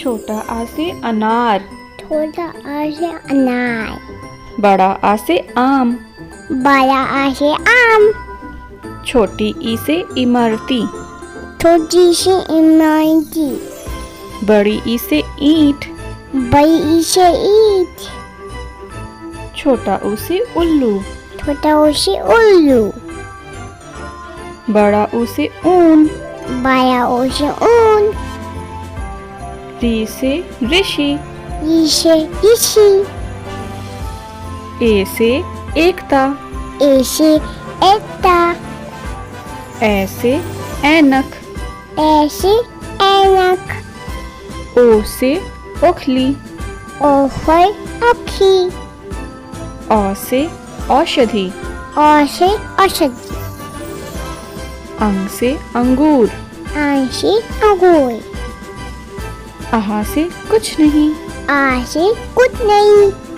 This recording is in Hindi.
छोटा आ से अनार। छोटा आ से अनार। बड़ा आ से आम। बड़ा आ से आम। छोटी ई से इमरती। छोटी से इमरती। बड़ी ई से ईंट। बड़ी ई से ईंट। छोटा ऊ से उल्लू। छोटा ऊ से उल्लू। बड़ा ऊ से ऊन। बड़ा ऊ से ऊन। री से ऋषि। री से ऋषि। ए से एकता। ए से एकता। ए से ऐनक। ए से ऐनक। ओ से ओखली। ओ से ओखली। औ से औषधि। औ से औषधि। अंग से अंगूर। आं से अंगूर। आहा से कुछ नहीं। आ से कुछ नहीं।